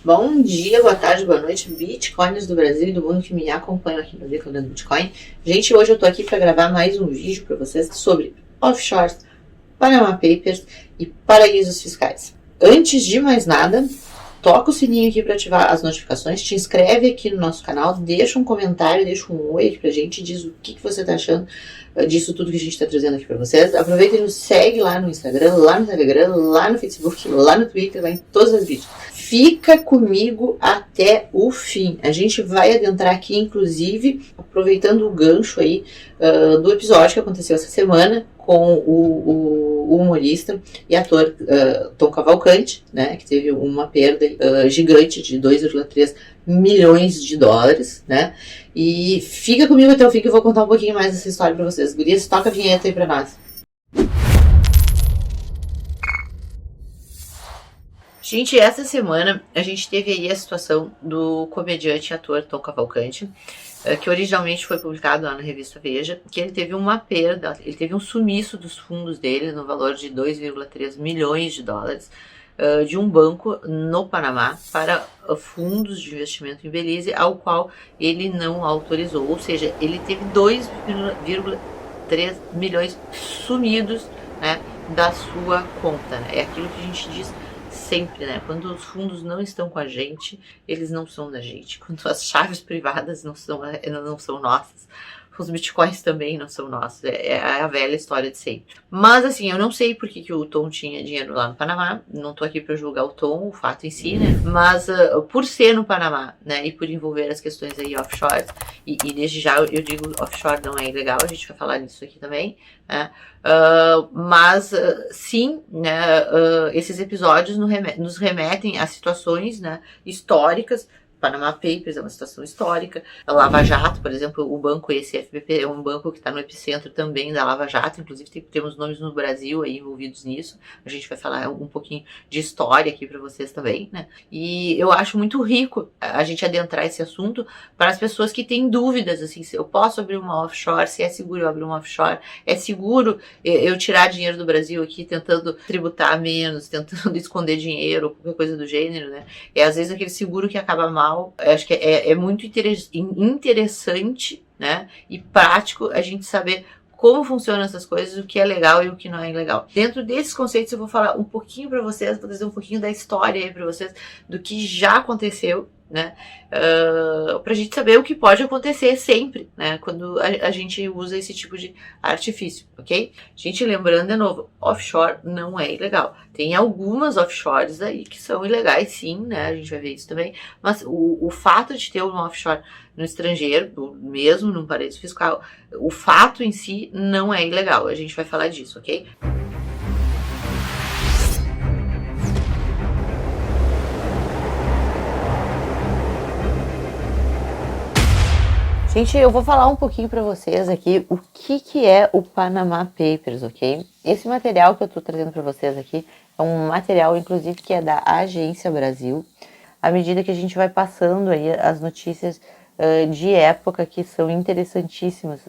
Bom dia, boa tarde, boa noite, bitcoiners do Brasil e do mundo que me acompanham aqui no Decodando Bitcoin. Gente, hoje eu tô aqui para gravar mais um vídeo para vocês sobre offshores, Panama Papers e paraísos fiscais. Antes de mais nada, toca o sininho aqui para ativar as notificações, te inscreve aqui no nosso canal, deixa um comentário, deixa um oi aqui pra gente, diz o que você tá achando disso tudo que a gente tá trazendo aqui para vocês. Aproveita e nos segue lá no Instagram, lá no Telegram, lá no Facebook, lá no Twitter, lá em todas as vídeos. Fica comigo até o fim. A gente vai adentrar aqui, inclusive, aproveitando o gancho aí do episódio que aconteceu essa semana com o humorista e ator Tom Cavalcante, né, que teve uma perda gigante de 2,3 milhões de dólares, né? E fica comigo até o fim que eu vou contar um pouquinho mais dessa história pra vocês. Gurias, toca a vinheta aí pra nós. Gente, essa semana a gente teve aí a situação do comediante e ator Tom Cavalcante, que originalmente foi publicado lá na revista Veja, que ele teve uma perda, ele teve um sumiço dos fundos dele no valor de 2,3 milhões de dólares de um banco no Panamá para fundos de investimento em Belize, ao qual ele não autorizou, ou seja, ele teve 2,3 milhões sumidos, né, da sua conta, né? É aquilo que a gente diz sempre, né? Quando os fundos não estão com a gente, eles não são da gente. Quando as chaves privadas não são nossas, os bitcoins também não são nossos. É a velha história de sempre. Mas assim, eu não sei por que o Tom tinha dinheiro lá no Panamá. Não tô aqui para julgar o Tom, o fato em si, né? Mas por ser no Panamá, né? E por envolver as questões aí offshore, e desde já eu digo offshore não é ilegal, a gente vai falar nisso aqui também, né? Mas sim, né, esses episódios nos remetem a situações, né, históricas. Panama Papers é uma situação histórica. A Lava Jato, por exemplo, o banco esse FBP é um banco que está no epicentro também da Lava Jato, inclusive temos nomes no Brasil aí envolvidos nisso. A gente vai falar um pouquinho de história aqui para vocês também, né? E eu acho muito rico a gente adentrar esse assunto para as pessoas que têm dúvidas, assim, se eu posso abrir uma offshore, se é seguro eu abrir uma offshore, é seguro eu tirar dinheiro do Brasil aqui tentando tributar menos, tentando esconder dinheiro, qualquer coisa do gênero, né? É às vezes aquele seguro que acaba mal. Acho que é muito interessante, né, e prático a gente saber como funcionam essas coisas, o que é legal e o que não é legal. Dentro desses conceitos eu vou falar um pouquinho para vocês, vou trazer um pouquinho da história aí para vocês, do que já aconteceu, né, pra gente saber o que pode acontecer sempre, né, quando a gente usa esse tipo de artifício, ok? Gente, lembrando de novo, offshore não é ilegal. Tem algumas offshores aí que são ilegais, sim, né, a gente vai ver isso também, mas o fato de ter uma offshore no estrangeiro, mesmo num paraíso fiscal, o fato em si não é ilegal, a gente vai falar disso, ok? Gente, eu vou falar um pouquinho para vocês aqui o que é o Panama Papers, ok? Esse material que eu tô trazendo para vocês aqui é um material, inclusive, que é da Agência Brasil. À medida que a gente vai passando aí as notícias de época que são interessantíssimas,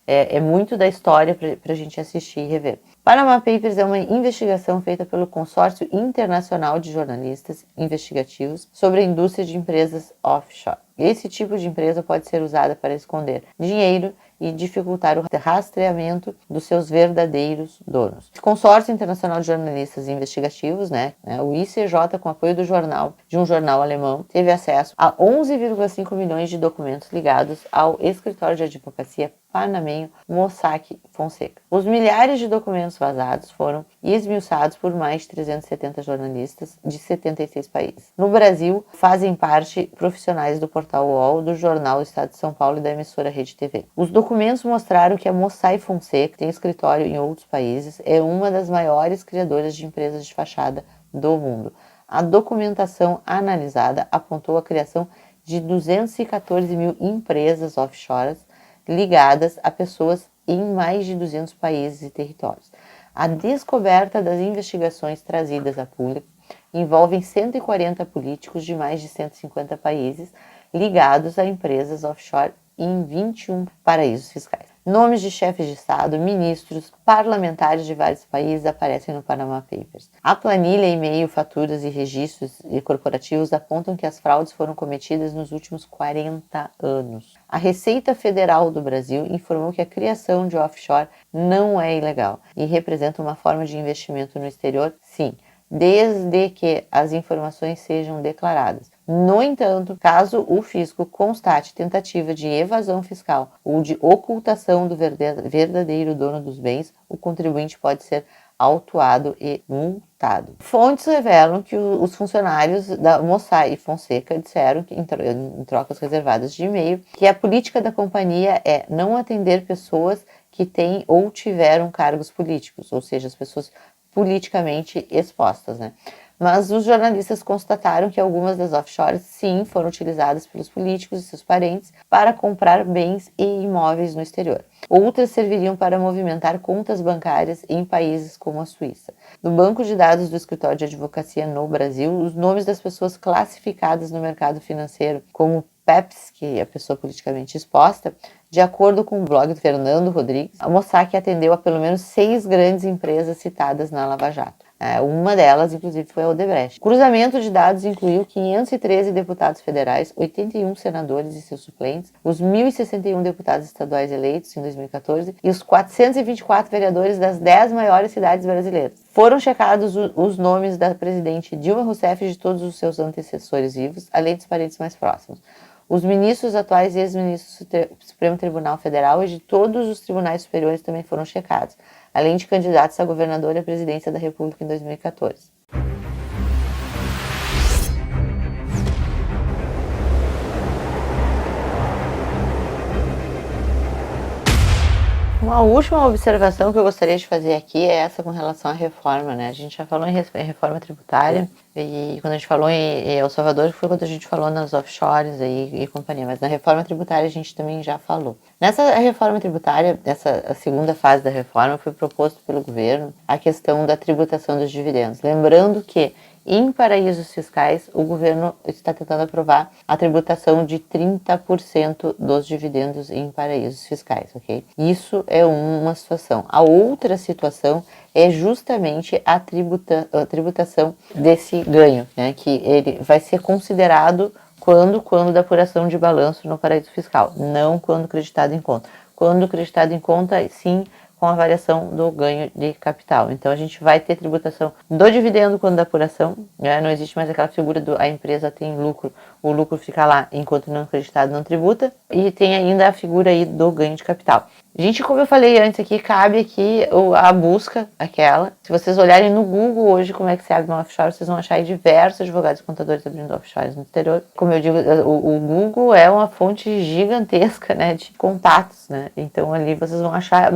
é muito da história para a gente assistir e rever. Panama Papers é uma investigação feita pelo Consórcio Internacional de Jornalistas Investigativos sobre a indústria de empresas offshore. Esse tipo de empresa pode ser usada para esconder dinheiro e dificultar o rastreamento dos seus verdadeiros donos. O Consórcio Internacional de Jornalistas Investigativos, né, o ICJ, com apoio de um jornal alemão, teve acesso a 11,5 milhões de documentos ligados ao escritório de advocacia panamenho Mossack Fonseca. Os milhares de documentos vazados foram esmiuçados por mais de 370 jornalistas de 76 países. No Brasil, fazem parte profissionais do portal UOL, do jornal Estado de São Paulo e da emissora Rede TV. Os documentos mostraram que a Mossack Fonseca, que tem escritório em outros países, é uma das maiores criadoras de empresas de fachada do mundo. A documentação analisada apontou a criação de 214 mil empresas offshore ligadas a pessoas em mais de 200 países e territórios. A descoberta das investigações trazidas a público envolvem 140 políticos de mais de 150 países ligados a empresas offshore em 21 paraísos fiscais. Nomes de chefes de Estado, ministros, parlamentares de vários países aparecem no Panama Papers. A planilha, e-mail, faturas e registros corporativos apontam que as fraudes foram cometidas nos últimos 40 anos. A Receita Federal do Brasil informou que a criação de offshore não é ilegal e representa uma forma de investimento no exterior, sim, desde que as informações sejam declaradas. No entanto, caso o fisco constate tentativa de evasão fiscal ou de ocultação do verdadeiro dono dos bens, o contribuinte pode ser autuado e multado. Fontes revelam que os funcionários da Mossack Fonseca disseram, que, em trocas reservadas de e-mail, que a política da companhia é não atender pessoas que têm ou tiveram cargos políticos, ou seja, as pessoas politicamente expostas, né? Mas os jornalistas constataram que algumas das offshores, sim, foram utilizadas pelos políticos e seus parentes para comprar bens e imóveis no exterior. Outras serviriam para movimentar contas bancárias em países como a Suíça. No banco de dados do escritório de advocacia no Brasil, os nomes das pessoas classificadas no mercado financeiro como PEPs, que é a pessoa politicamente exposta, de acordo com o blog do Fernando Rodrigues, a Mossack atendeu a pelo menos 6 grandes empresas citadas na Lava Jato. Uma delas, inclusive, foi a Odebrecht. O cruzamento de dados incluiu 513 deputados federais, 81 senadores e seus suplentes, os 1.061 deputados estaduais eleitos em 2014 e os 424 vereadores das 10 maiores cidades brasileiras. Foram checados os nomes da presidente Dilma Rousseff e de todos os seus antecessores vivos, além dos parentes mais próximos. Os ministros atuais e ex-ministros do Supremo Tribunal Federal e de todos os tribunais superiores também foram checados, além de candidatos a governador e à presidência da República em 2014. Uma última observação que eu gostaria de fazer aqui é essa com relação à reforma, né? A gente já falou em reforma tributária e quando a gente falou em El Salvador foi quando a gente falou nas offshores e companhia, mas na reforma tributária a gente também já falou. Nessa reforma tributária, a segunda fase da reforma, foi proposto pelo governo a questão da tributação dos dividendos. Lembrando que em paraísos fiscais, o governo está tentando aprovar a tributação de 30% dos dividendos em paraísos fiscais, ok? Isso é uma situação. A outra situação é justamente a tributação desse ganho, né? Que ele vai ser considerado quando da apuração de balanço no paraíso fiscal, não quando creditado em conta. Quando creditado em conta, sim, com a variação do ganho de capital. Então, a gente vai ter tributação do dividendo quando da apuração, né? Não existe mais aquela figura a empresa tem lucro, o lucro fica lá enquanto não acreditado não tributa, e tem ainda a figura aí do ganho de capital. Gente, como eu falei antes aqui, cabe aqui a busca, aquela. Se vocês olharem no Google hoje como é que se abre uma offshore, vocês vão achar aí diversos advogados e contadores abrindo offshores no exterior. Como eu digo, o Google é uma fonte gigantesca, né, de contatos, né? Então ali vocês vão achar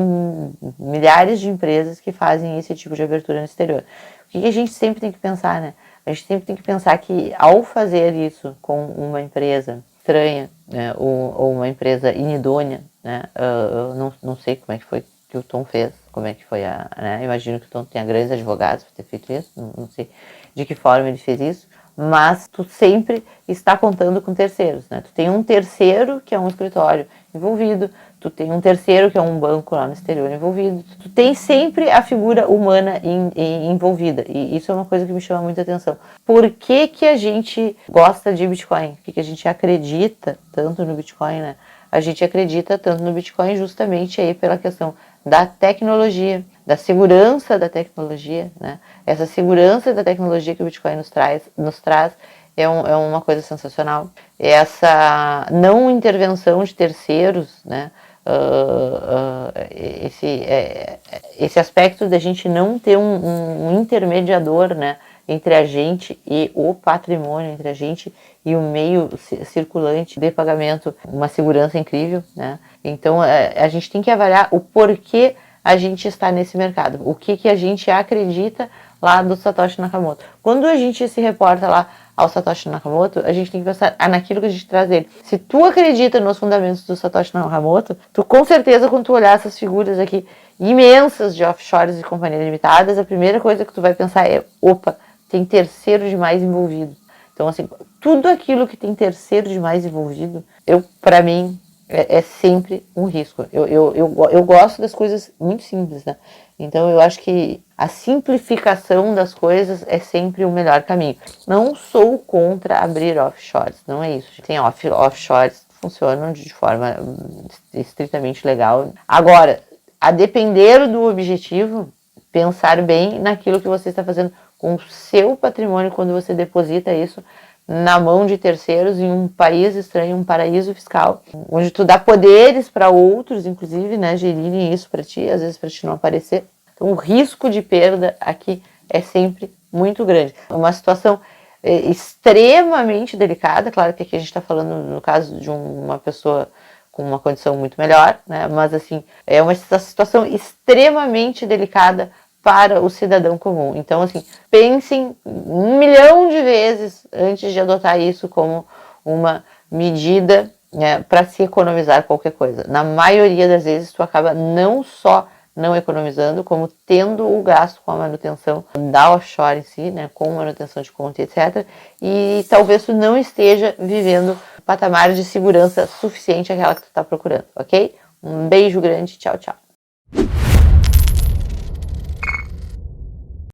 milhares de empresas que fazem esse tipo de abertura no exterior. O que a gente sempre tem que pensar, né? A gente sempre tem que pensar que ao fazer isso com uma empresa estranha, né, ou uma empresa inidônea, né, eu não sei como é que foi que o Tom fez, como é que foi né, imagino que o Tom tenha grandes advogados para ter feito isso, não sei de que forma ele fez isso, mas tu sempre está contando com terceiros, né? Tu tem um terceiro que é um escritório envolvido, tu tem um terceiro que é um banco lá no exterior envolvido, tu tem sempre a figura humana envolvida, e isso é uma coisa que me chama muita atenção. Por que que a gente gosta de Bitcoin? Por que a gente acredita tanto no Bitcoin, né? A gente acredita tanto no Bitcoin justamente aí pela questão da tecnologia, da segurança da tecnologia, né? Essa segurança da tecnologia que o Bitcoin nos traz é uma coisa sensacional. Essa não intervenção de terceiros, né? Esse aspecto da gente não ter um intermediador, né, entre a gente e o patrimônio, entre a gente e o meio circulante de pagamento, uma segurança incrível, né? Então a gente tem que avaliar o porquê a gente está nesse mercado, o que a gente acredita lá do Satoshi Nakamoto. Quando a gente se reporta lá ao Satoshi Nakamoto, a gente tem que pensar naquilo que a gente traz dele. Se tu acredita nos fundamentos do Satoshi Nakamoto, tu com certeza, quando tu olhar essas figuras aqui imensas de offshores e companhias limitadas, a primeira coisa que tu vai pensar é, opa, tem terceiro demais envolvido. Então, assim, tudo aquilo que tem terceiro demais envolvido, para mim, é sempre um risco. Eu gosto das coisas muito simples, né? Então eu acho que a simplificação das coisas é sempre o melhor caminho. Não sou contra abrir offshores, não é isso. Tem offshores que funcionam de forma estritamente legal. Agora, a depender do objetivo, pensar bem naquilo que você está fazendo com o seu patrimônio quando você deposita isso na mão de terceiros em um país estranho, um paraíso fiscal, onde tu dá poderes para outros, inclusive, né, gerirem isso para ti, às vezes para ti não aparecer. Então, o risco de perda aqui é sempre muito grande. É uma situação extremamente delicada, claro que aqui a gente está falando no caso de uma pessoa com uma condição muito melhor, né, mas assim, é uma situação extremamente delicada para o cidadão comum. Então, assim, pensem 1 milhão de vezes antes de adotar isso como uma medida, né, para se economizar qualquer coisa. Na maioria das vezes, tu acaba não só não economizando, como tendo o gasto com a manutenção da offshore em si, né, com manutenção de conta, etc. E talvez tu não esteja vivendo o patamar de segurança suficiente àquela que tu está procurando, ok? Um beijo grande, tchau, tchau.